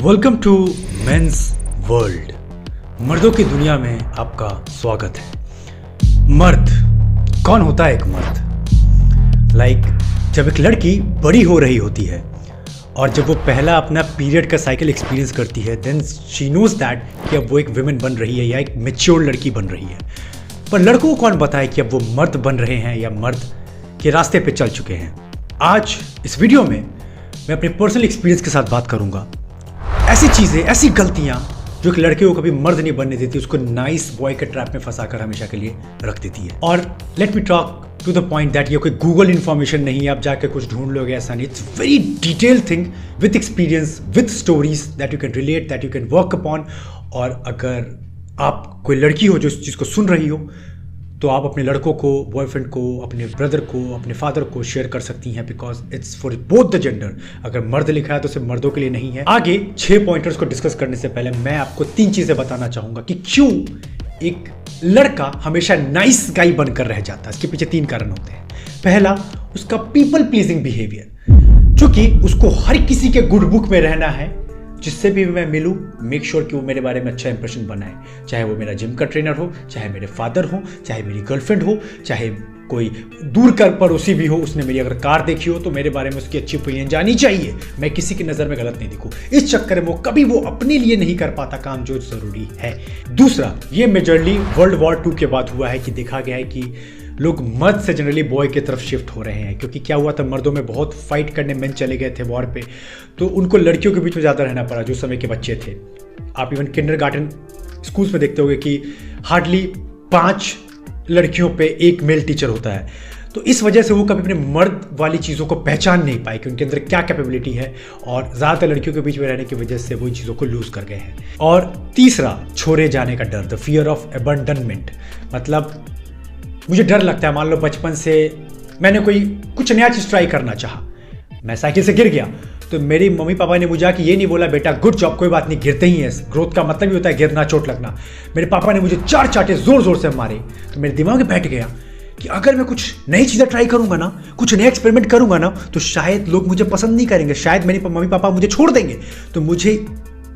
Welcome to mains world. मर्दों की दुनिया में आपका स्वागत है। मर्द कौन होता है? एक मर्द जब एक लड़की बड़ी हो रही होती है और जब वो पहला अपना पीरियड का साइकिल एक्सपीरियंस करती है, देन शी नोज दैट कि अब वो एक वुमेन बन रही है या एक मैच्योर लड़की बन रही है। पर लड़कों को कौन बताए कि अब वो मर्द बन रहे हैं या मर्द के रास्ते पे चल चुके हैं। आज इस वीडियो में मैं अपने पर्सनल एक्सपीरियंस के साथ बात करूंगा। ऐसी चीज़ें, ऐसी गलतियां जो कि लड़के को कभी मर्द नहीं बनने देती, उसको नाइस बॉय के ट्रैप में फंसाकर हमेशा के लिए रख देती है। और let me talk to the point that ये कोई गूगल इन्फॉर्मेशन नहीं है, आप जाकर कुछ ढूंढ लोगे, ऐसा नहीं। It's very detail thing with experience, with stories that you can relate, that you can work upon. और अगर आप कोई लड़की हो जो इस चीज़ को सुन रही हो, तो आप अपने लड़कों को, बॉयफ्रेंड को, अपने ब्रदर को, अपने फादर को शेयर कर सकती हैं, because it's for both the gender. अगर मर्द लिखा है तो सिर्फ मर्दों के लिए नहीं है। आगे 6 पॉइंटर्स को डिस्कस करने से पहले मैं आपको 3 चीजें बताना चाहूंगा कि क्यों एक लड़का हमेशा नाइस गाई बनकर रह जाता है। इसके पीछे 3 कारण होते हैं। पहला, उसका पीपल प्लीजिंग बिहेवियर, क्योंकि उसको हर किसी के गुड बुक में रहना है। जिससे भी मैं मिलूं, मेक श्योर कि वो मेरे बारे में अच्छा इंप्रेशन बनाए, चाहे वो मेरा जिम का ट्रेनर हो, चाहे मेरे फादर हो, चाहे मेरी गर्लफ्रेंड हो, चाहे कोई दूर कर पड़ोसी भी हो, उसने मेरी अगर कार देखी हो तो मेरे बारे में उसकी अच्छी ओपिनियन जानी चाहिए। मैं किसी की नज़र में गलत नहीं दिखूं। इस चक्कर में कभी वो अपने लिए नहीं कर पाता काम जो जरूरी है। दूसरा, ये मेजरली वर्ल्ड वॉर 2 के बाद हुआ है कि देखा गया है कि लोग मर्द से जनरली बॉय की तरफ शिफ्ट हो रहे हैं, क्योंकि क्या हुआ था, मर्दों में बहुत फाइट करने मेन चले गए थे वॉर पे, तो उनको लड़कियों के बीच में ज़्यादा रहना पड़ा जो समय के बच्चे थे। आप इवन किंडरगार्टन स्कूल्स में देखते होंगे कि हार्डली 5 लड़कियों पे 1 मेल टीचर होता है। तो इस वजह से वो कभी अपने मर्द वाली चीज़ों को पहचान नहीं पाए कि उनके अंदर क्या कैपेबिलिटी है, और ज़्यादातर लड़कियों के बीच में रहने की वजह से वो इन चीज़ों को लूज़ कर गए हैं। और तीसरा, छोड़े जाने का डर, द फियर ऑफ अबंडनमेंट। मतलब मुझे डर लगता है, मान लो बचपन से मैंने कुछ नया चीज़ ट्राई करना चाहा, मैं साइकिल से गिर गया, तो मेरी मम्मी पापा ने मुझे आके ये नहीं बोला बेटा गुड जॉब, कोई बात नहीं, गिरते ही है, ग्रोथ का मतलब ही होता है गिरना, चोट लगना। मेरे पापा ने मुझे 4 चांटे जोर जोर से मारे, तो मेरे दिमाग में बैठ गया कि अगर मैं कुछ नई चीज़ें ट्राई करूंगा ना, कुछ नया एक्सपेरिमेंट करूंगा ना, तो शायद लोग मुझे पसंद नहीं करेंगे, शायद मेरे मम्मी पापा मुझे छोड़ देंगे। तो मुझे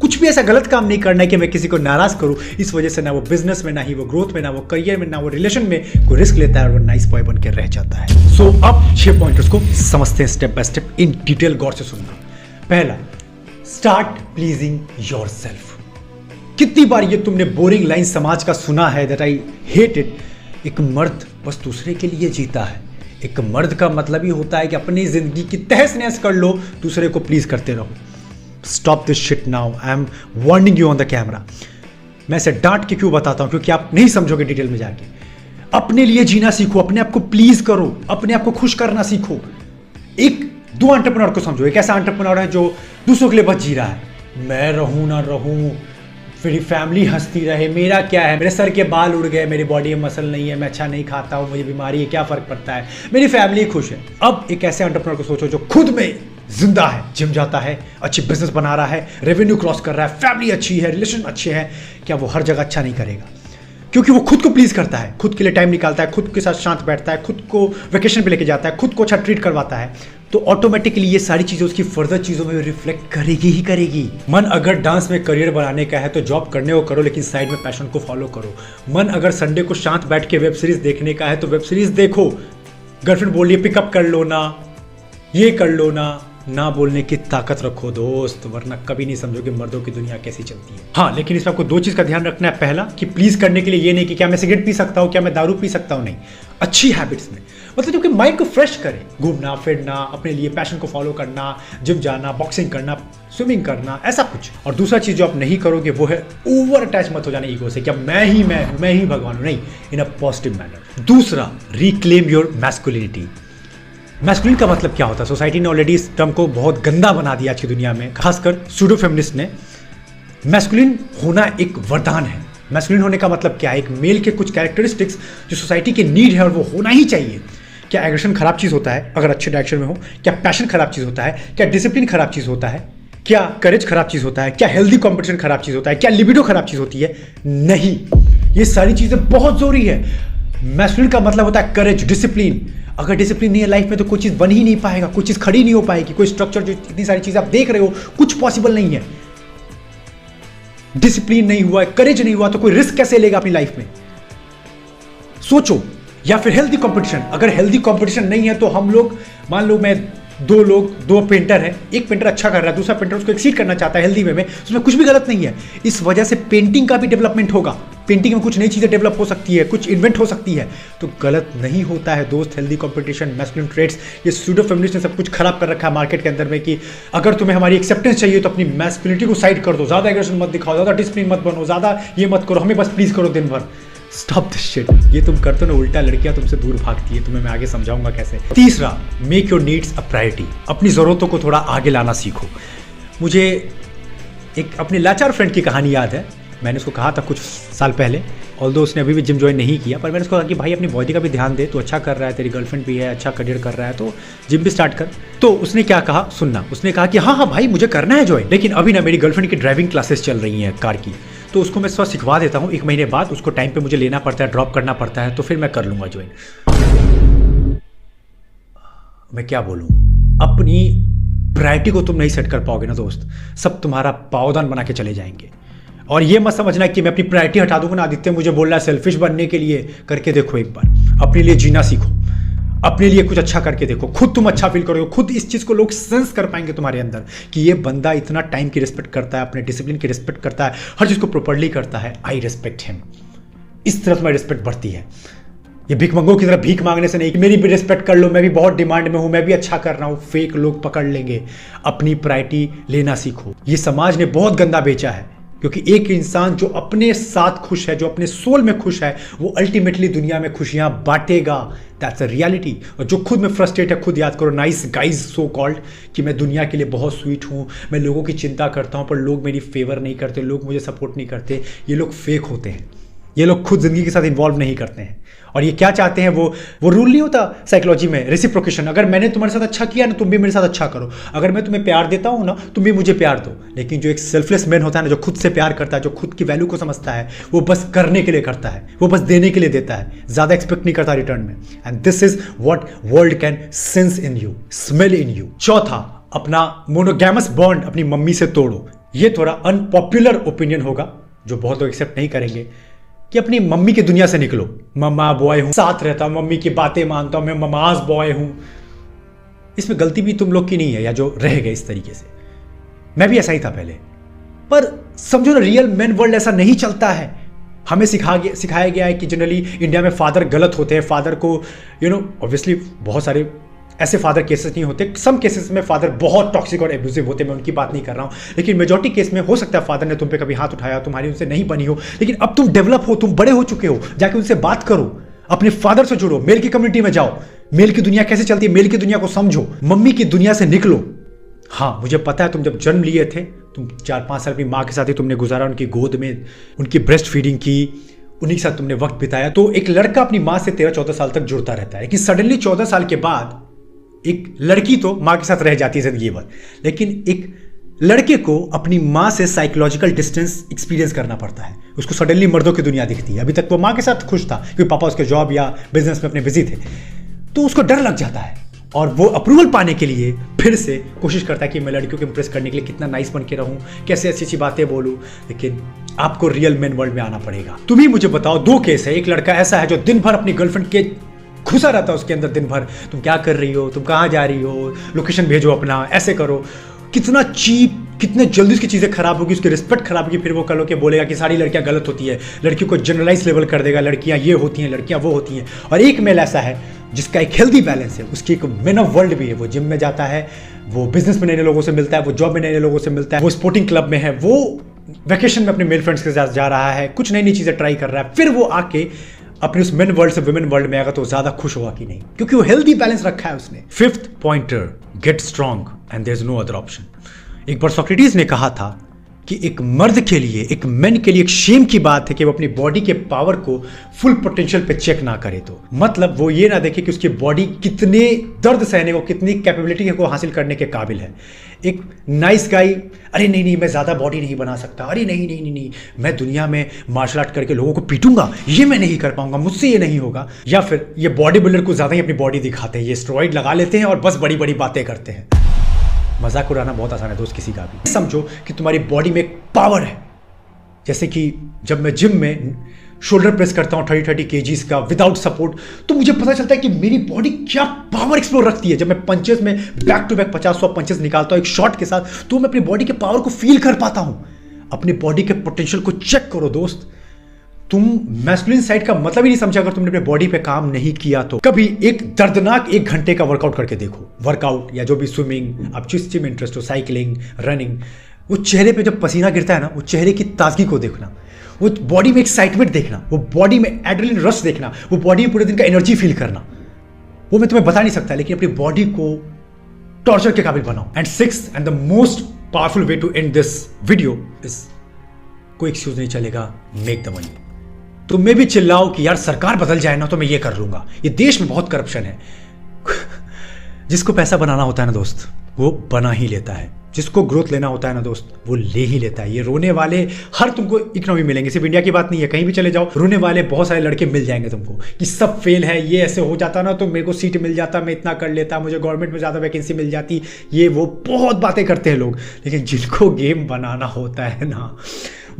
कुछ भी ऐसा गलत काम नहीं करना है कि मैं किसी को नाराज करूं। इस वजह से ना वो बिजनेस में, ना ही वो ग्रोथ में, ना वो करियर में, ना वो रिलेशन में कोई रिस्क लेता है, और वो नाइस बॉय बन के रह जाता है। सो अब 6 पॉइंटर्स को समझते हैं step by step, in detail गौर से सुनना। पहला, स्टार्ट प्लीजिंग योरसेल्फ। कितनी बार ये तुमने बोरिंग लाइन समाज का सुना है, दैट आई हेट इट। एक मर्द बस दूसरे के लिए जीता है। एक मर्द का मतलब ही होता है कि अपनी जिंदगी की तहस नहस कर लो, दूसरे को प्लीज करते रहो। Stop this shit now, I am warning you on the camera. मैं इसे डांट के क्यों बताता हूं? क्योंकि आप नहीं समझोगे डिटेल में जाके। अपने लिए जीना सीखो, अपने आप को प्लीज करो, अपने आप को खुश करना सीखो। एक 2 एंटरप्रेन्योर को समझो। एक ऐसा एंटरप्रेन्योर है जो दूसरों के लिए बस जी रहा है, मैं रहूं ना रहूं, मेरी फैमिली हंसती रहे, मेरा क्या है, मेरे सर के बाल उड़ गए, मेरी बॉडी में मसल नहीं है, मैं अच्छा नहीं खाता हूं, मुझे बीमारी है, क्या फर्क पड़ता है, मेरी फैमिली खुश है। अब एक ऐसे एंटरप्रेन्योर को सोचो जो खुद में जिंदा है, जिम जाता है, अच्छी बिजनेस बना रहा है, रेवेन्यू क्रॉस कर रहा है, फैमिली अच्छी है, रिलेशन अच्छे हैं। क्या वो हर जगह अच्छा नहीं करेगा? क्योंकि वो खुद को प्लीज करता है, खुद के लिए टाइम निकालता है, खुद के साथ शांत बैठता है, खुद को वेकेशन पे लेके जाता है, खुद को अच्छा ट्रीट करवाता है, तो ऑटोमेटिकली ये सारी चीजें उसकी फर्दर चीजों में रिफ्लेक्ट करेगी ही करेगी। मन अगर डांस में करियर बनाने का है तो जॉब करने को करो, लेकिन साइड में पैशन को फॉलो करो। मन अगर संडे को शांत बैठ के वेब सीरीज देखने का है तो वेब सीरीज देखो। गर्लफ्रेंड बोल रही है पिकअप कर लो ना, ये कर लो ना बोलने की ताकत रखो दोस्त, वरना कभी नहीं समझोगे मर्दों की दुनिया कैसी चलती है। हाँ, लेकिन इसमें आपको 2 चीज का ध्यान रखना है। पहला, कि प्लीज करने के लिए ये नहीं कि क्या मैं सिगरेट पी सकता हूँ, क्या मैं दारू पी सकता हूँ, नहीं। अच्छी हैबिट्स में, मतलब जो कि माइंड को फ्रेश करे, घूमना फिरना, अपने लिए पैशन को फॉलो करना, जिम जाना, बॉक्सिंग करना, स्विमिंग करना, ऐसा कुछ। और दूसरा चीज जो आप नहीं करोगे वो है ओवर अटैच मत हो जाना ईगो से, क्या मैं ही भगवान हूँ, नहीं, इन अ पॉजिटिव मैनर। दूसरा, रिक्लेम योर मैस्कुलिनिटी। मैस्कुलिन का मतलब क्या होता है? सोसाइटी ने ऑलरेडी इस टर्म को बहुत गंदा बना दिया आज की दुनिया में, खासकर सूडो फेमिनिस्ट ने। मैस्कुलिन होना एक वरदान है। मैस्कुलिन होने का मतलब क्या है? एक मेल के कुछ कैरेक्टरिस्टिक्स जो सोसाइटी की नीड है और वो होना ही चाहिए। क्या एग्रेशन खराब चीज़ होता है अगर अच्छे डायरेक्शन में हो? क्या पैशन खराब चीज़ होता है? क्या डिसिप्लिन खराब चीज़ होता है? क्या करेज खराब चीज़ होता है? क्या हेल्दी कॉम्पिटिशन खराब चीज़ होता है? क्या लिबिडो खराब चीज़ होती है? नहीं, ये सारी चीज़ें बहुत ज़रूरी है। मैस्कुलिन का मतलब होता है करेज, डिसिप्लिन। अगर डिसिप्लिन नहीं है लाइफ में तो कोई चीज़ बन ही नहीं पाएगा, कोई चीज़ खड़ी नहीं हो पाएगी, कोई स्ट्रक्चर, जो इतनी सारी चीज़ें आप देख रहे हो कुछ पॉसिबल नहीं है। डिसिप्लिन नहीं हुआ है, करेज नहीं हुआ, तो कोई रिस्क कैसे लेगा अपनी लाइफ में? सोचो। या फिर हेल्दी कंपटीशन, अगर हेल्दी कंपटीशन नहीं है तो हम लोग, मान लो मैं दो पेंटर है, एक पेंटर अच्छा कर रहा है, दूसरा पेंटर उसको एक्सीड करना चाहता है हेल्दी वे में, उसमें कुछ भी गलत नहीं है। इस वजह से पेंटिंग का भी डेवलपमेंट होगा, पेंटिंग में कुछ नई चीजें डेवलप हो सकती है, कुछ इन्वेंट हो सकती है, तो गलत नहीं होता है दोस्त। हेल्दी कंपटीशन, मैस्कुलिन ट्रेट्स, ये सूडो फेमिनिस्ट ने सब कुछ खराब कर रखा है मार्केट के अंदर में कि अगर तुम्हें हमारी एक्सेप्टेंस चाहिए तो अपनी मैस्कुलिनिटी को साइड कर दो, ज्यादा एग्रेशन मत दिखाओ, ज्यादा डिसिप्लिन मत बनो, ज्यादा ये मत करो, हमें बस प्लीज करो दिन भर। Stop this shit. ये तुम करते हो ना, उल्टा लड़कियां तुमसे दूर भागती है। तुम्हें मैं आगे समझाऊंगा कैसे। तीसरा, make your needs a priority. अपनी ज़रूरतों को थोड़ा आगे लाना सीखो। मुझे एक अपने लाचार फ्रेंड की कहानी याद है। मैंने उसको कहा था कुछ साल पहले, ऑल्दो उसने अभी भी जिम ज्वाइन नहीं किया, पर मैंने उसको कहा कि भाई अपनी बॉडी का भी ध्यान दे, तो अच्छा कर रहा है, तेरी गर्लफ्रेंड भी है, अच्छा करियर कर रहा है, तो जिम भी स्टार्ट कर। तो उसने क्या कहा सुनना, उसने कहा कि हाँ भाई मुझे करना है ज्वाइन, लेकिन अभी ना मेरी गर्लफ्रेंड की ड्राइविंग क्लासेस चल रही हैं कार की, तो उसको मैं थोड़ा सिखवा देता हूँ, 1 महीने बाद उसको टाइम पे मुझे लेना पड़ता है, ड्रॉप करना पड़ता है, तो फिर मैं कर लूँगा ज्वाइन। मैं क्या बोलूँ, अपनी प्रायोरिटी को तुम नहीं सेट कर पाओगे ना दोस्त, सब तुम्हारा पावदान बना के चले जाएंगे। और ये मत समझना कि मैं अपनी प्रायोरिटी हटा दूंगा ना, आदित्य मुझे बोल रहा है सेल्फिश बनने के लिए, करके देखो एक बार, अपने लिए जीना सीखो, अपने लिए कुछ अच्छा करके देखो, खुद तुम अच्छा फील करोगे, खुद इस चीज को लोग सेंस कर पाएंगे तुम्हारे अंदर कि ये बंदा इतना टाइम की रिस्पेक्ट करता है, अपने डिसिप्लिन की रिस्पेक्ट करता है, हर चीज को प्रॉपर्ली करता है, आई रिस्पेक्ट हिम। इस तरह तुम्हारी रिस्पेक्ट बढ़ती है। ये भिखमंगों की तरह भीख मांगने से नहीं कि मेरी भी रिस्पेक्ट कर लो, मैं भी बहुत डिमांड में हूं, मैं भी अच्छा कर रहा हूं, फेक लोग पकड़ लेंगे। अपनी प्रायोरिटी लेना सीखो। ये समाज ने बहुत गंदा बेचा है, क्योंकि एक इंसान जो अपने साथ खुश है, जो अपने सोल में खुश है, वो अल्टीमेटली दुनिया में खुशियां बांटेगा। That's a reality. और जो खुद में फ्रस्ट्रेट है, खुद याद करो, नाइस गाइज सो कॉल्ड, कि मैं दुनिया के लिए बहुत स्वीट हूं, मैं लोगों की चिंता करता हूं, पर लोग मेरी फेवर नहीं करते, लोग मुझे सपोर्ट नहीं करते, ये लोग फेक होते हैं। ये लोग खुद जिंदगी के साथ इन्वॉल्व नहीं करते हैं। और ये क्या चाहते हैं, वो रूल नहीं होता साइकोलॉजी में, रेसिप्रोकेशन। अगर मैंने तुम्हारे साथ अच्छा किया ना, तुम भी मेरे साथ अच्छा करो। अगर मैं तुम्हें प्यार देता हूं ना, तुम भी मुझे प्यार दो। लेकिन जो एक सेल्फलेस मैन होता है ना, जो खुद से प्यार करता है, जो खुद की वैल्यू को समझता है, वो बस करने के लिए करता है, वो बस देने के लिए देता है, ज्यादा एक्सपेक्ट नहीं करता रिटर्न में। And this is what world can sense in you, smell in you. चौथा, अपना मोनोगैमस बॉन्ड अपनी मम्मी से तोड़ो। ये थोड़ा अनपॉपुलर ओपिनियन होगा, जो बहुत लोग एक्सेप्ट नहीं करेंगे, कि अपनी मम्मी की दुनिया से निकलो। मम्मा बॉय हूं, साथ रहता हूं, मम्मी की बातें मानता हूं, मैं ममाज बॉय हूं। इसमें गलती भी तुम लोग की नहीं है, या जो रह गए इस तरीके से। मैं भी ऐसा ही था पहले, पर समझो ना, रियल मैन वर्ल्ड ऐसा नहीं चलता है। हमें सिखाया गया है कि जनरली इंडिया में फादर गलत होते हैं, फादर को ऑब्वियसली बहुत सारे ऐसे फादर केसेस नहीं होते, सम केसेस में फादर बहुत टॉक्सिक और एब्यूसिव होते हैं, मैं उनकी बात नहीं कर रहा हूं, लेकिन मेजॉरिटी केस में हो सकता है फादर ने तुम पे कभी हाथ उठाया, तुम्हारी उनसे नहीं बनी हो, लेकिन अब तुम डेवलप हो, तुम बड़े हो चुके हो, जाके उनसे बात करो, अपने फादर से जुड़ो, मेल की कम्युनिटी में जाओ, मेल की दुनिया कैसे चलती है, मेल की दुनिया को समझो, मम्मी की दुनिया से निकलो। हाँ, मुझे पता है तुम जब जन्म लिए थे, तुम 4-5 साल अपनी माँ के साथ ही तुमने गुजारा, उनकी गोद में उनकी ब्रेस्ट फीडिंग की, उन्हीं के साथ तुमने वक्त बिताया। तो एक लड़का अपनी माँ से 13-14 साल तक जुड़ता रहता है, लेकिन सडनली 14 साल के बाद एक लड़की तो माँ के साथ रह जाती है जिंदगी भर, लेकिन एक लड़के को अपनी माँ से साइकोलॉजिकल डिस्टेंस एक्सपीरियंस करना पड़ता है। उसको सडनली मर्दों की दुनिया दिखती है। अभी तक वो माँ के साथ खुश था क्योंकि पापा उसके जॉब या बिजनेस में अपने बिजी थे, तो उसको डर लग जाता है और वो अप्रूवल पाने के लिए फिर से कोशिश करता है कि मैं लड़कियों को इंप्रेस करने के लिए कितना नाइस बन के रहूं, कैसे अच्छी अच्छी बातें बोलूं। लेकिन आपको रियल मैन वर्ल्ड में आना पड़ेगा। तुम ही मुझे बताओ, 2 केस है। एक लड़का ऐसा है जो दिन भर अपनी गर्लफ्रेंड के घुसा रहता है उसके अंदर, दिन भर तुम क्या कर रही हो, तुम कहाँ जा रही हो, लोकेशन भेजो अपना, ऐसे करो। कितना चीप, कितने जल्दी उसकी चीज़ें खराब होगी, उसकी रिस्पेक्ट खराब होगी, फिर वो कल के बोलेगा कि सारी लड़कियां गलत होती है, लड़कियों को जनरलाइज लेवल कर देगा, लड़कियां ये होती हैं, लड़कियां वो होती हैं। और एक मेल ऐसा है जिसका एक हेल्दी बैलेंस है, उसकी एक मैन ऑफ वर्ल्ड भी है, वो जिम में जाता है, वो बिजनेस में नए लोगों से मिलता है, वो जॉब में नए लोगों से मिलता है, वो स्पोर्टिंग क्लब में है, वो वैकेशन में अपने मेल फ्रेंड्स के साथ जा रहा है, कुछ नई नई चीज़ें ट्राई कर रहा है, फिर वो आके अपने उस मेन वर्ल्ड से वुमेन वर्ल्ड में आएगा तो ज्यादा खुश होगा कि नहीं, क्योंकि वो हेल्दी बैलेंस रखा है उसने। 5th pointer, get strong and there is no other option. एक बार सोक्रेटिस ने कहा था कि एक मर्द के लिए, एक मैन के लिए एक शेम की बात है कि वो अपनी बॉडी के पावर को फुल पोटेंशियल पे चेक ना करे। तो मतलब वो ये ना देखे कि उसकी बॉडी कितने दर्द सहने को, कितनी कैपेबिलिटी को हासिल करने के काबिल है। एक नाइस गाई, अरे नहीं नहीं मैं ज़्यादा बॉडी नहीं बना सकता, अरे नहीं नहीं नहीं नहीं मैं दुनिया में मार्शल आर्ट करके लोगों को पीटूंगा, ये मैं नहीं कर पाऊंगा, मुझसे ये नहीं होगा। या फिर ये बॉडी बिल्डर को ज़्यादा ही अपनी बॉडी दिखाते हैं, ये स्टेरॉइड लगा लेते हैं और बस बड़ी बड़ी बातें करते हैं। मजाक उड़ाना बहुत आसान है दोस्त किसी का भी। समझो कि तुम्हारी बॉडी में एक पावर है, जैसे कि जब मैं जिम में शोल्डर प्रेस करता हूँ 30-30 kgs का विदाउट सपोर्ट, तो मुझे पता चलता है कि मेरी बॉडी क्या पावर एक्सप्लोर रखती है। जब मैं पंचेस में बैक टू बैक 50-100 पंचेस निकालता हूँ एक शॉट के साथ, तो मैं अपनी बॉडी के पावर को फील कर पाता हूँ। अपनी बॉडी के पोटेंशियल को चेक करो दोस्त। तुम मैस्कुलिन साइड का मतलब ही नहीं समझा अगर तुमने अपने बॉडी पे काम नहीं किया तो। कभी एक दर्दनाक 1 घंटे का वर्कआउट करके देखो, वर्कआउट या जो भी स्विमिंग, आप जिस चीज में इंटरेस्ट हो, साइकिलिंग, रनिंग, वो चेहरे पे जब पसीना गिरता है ना, वो चेहरे की ताजगी को देखना, वो बॉडी में एक्साइटमेंट देखना, वो बॉडी में एड्रेनलिन रश देखना, वो बॉडी में पूरे दिन का एनर्जी फील करना, वो मैं तुम्हें बता नहीं सकता, लेकिन अपनी बॉडी को टॉर्चर के काबिल बनाओ। And 6th and the most powerful way to end this video is, कोई एक्सक्यूज नहीं चलेगा, मेक द मनी। तुम में भी चिल्लाओ कि यार सरकार बदल जाए ना तो मैं ये कर लूंगा, ये देश में बहुत करप्शन है। जिसको पैसा बनाना होता है ना दोस्त, वो बना ही लेता है। जिसको ग्रोथ लेना होता है ना दोस्त, वो ले ही लेता है। ये रोने वाले हर तुमको इकोनॉमी मिलेंगे, सिर्फ इंडिया की बात नहीं है, कहीं भी चले जाओ रोने वाले बहुत सारे लड़के मिल जाएंगे तुमको कि सब फेल है, ये ऐसे हो जाता ना तो मेरे को सीट मिल जाता, मैं इतना कर लेता, मुझे गवर्नमेंट में ज़्यादा वैकेंसी मिल जाती, ये वो बहुत बातें करते हैं लोग। लेकिन जिनको गेम बनाना होता है ना,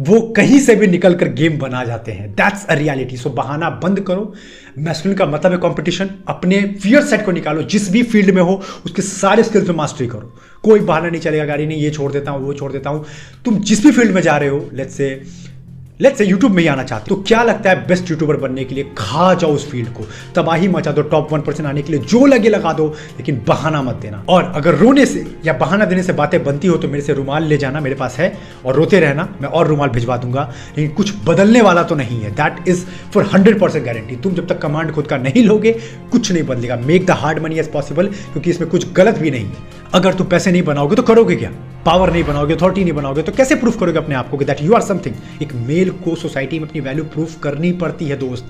वो कहीं से भी निकल कर गेम बना जाते हैं। That's a reality. सो बहाना बंद करो। मैस्कुलिन का मतलब है कंपटीशन। अपने फियर सेट को निकालो, जिस भी फील्ड में हो उसके सारे स्किल्स में मास्टरी करो। कोई बहाना नहीं चलेगा, गाड़ी नहीं, ये छोड़ देता हूँ, वो छोड़ देता हूँ। तुम जिस भी फील्ड में जा रहे हो, लेट्स से यूट्यूब में ही आना चाहते हो, तो क्या लगता है बेस्ट यूट्यूबर बनने के लिए? खा जाओ उस फील्ड को, तबाही मचा दो, टॉप 1% आने के लिए जो लगे लगा दो, लेकिन बहाना मत देना। और अगर रोने से या बहाना देने से बातें बनती हो तो मेरे से रुमाल ले जाना, मेरे पास है, और रोते रहना, मैं और रुमाल भिजवा दूंगा। लेकिन कुछ बदलने वाला तो नहीं है, दैट इज फॉर 100% गारंटी। तुम जब तक कमांड खुद का नहीं लोगे, कुछ नहीं बदलेगा। Make the hard money as possible, क्योंकि इसमें कुछ गलत भी नहीं है। अगर तुम पैसे नहीं बनाओगे तो करोगे क्या? पावर नहीं बनाओगे, अथॉरिटी नहीं बनाओगे, तो कैसे प्रूफ करोगे अपने आप को कि दैट यू आर समथिंग? एक मेल को सोसाइटी में अपनी वैल्यू प्रूफ करनी पड़ती है दोस्त,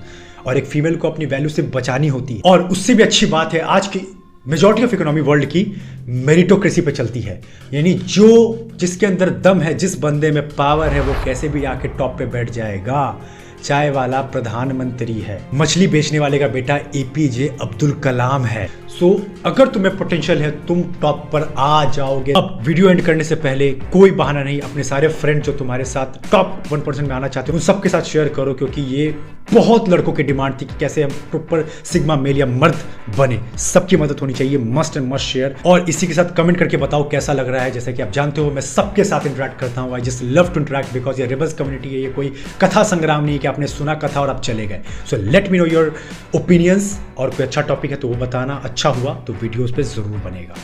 और एक फीमेल को अपनी वैल्यू से बचानी होती है। और उससे भी अच्छी बात है, आज की मेजॉरिटी ऑफ इकोनॉमी वर्ल्ड की मेरिटोक्रेसी पे चलती है। यानी जिसके अंदर दम है, जिस बंदे में पावर है, वो कैसे भी आके टॉप पे बैठ जाएगा। चाय वाला प्रधानमंत्री है, मछली बेचने वाले का बेटा APJ अब्दुल कलाम है। सो अगर तुम्हें पोटेंशियल है, तुम टॉप पर आ जाओगे। अब वीडियो एंड करने से पहले कोई बहाना नहीं, अपने सारे फ्रेंड जो तुम्हारे साथ टॉप 1% में आना चाहते हो, उन सबके साथ शेयर करो, क्योंकि ये बहुत लड़कों की डिमांड थी कि कैसे हम प्रॉपर सिग्मा मेल या मर्द बने। सबकी मदद होनी चाहिए, मस्ट एंड मस्ट शेयर। और इसी के साथ कमेंट करके बताओ कैसा लग रहा है। जैसे कि आप जानते हो, मैं सबके साथ इंटरेक्ट करता हूँ। I just love to interact because ये रिबल्स कम्युनिटी है, ये कोई कथा संग्राम नहीं है कि आपने सुना कथा और आप चले गए। So let me know your opinions, और कोई अच्छा टॉपिक है तो वो बताना। अच्छा हुआ तो वीडियोस पे जरूर बनेगा।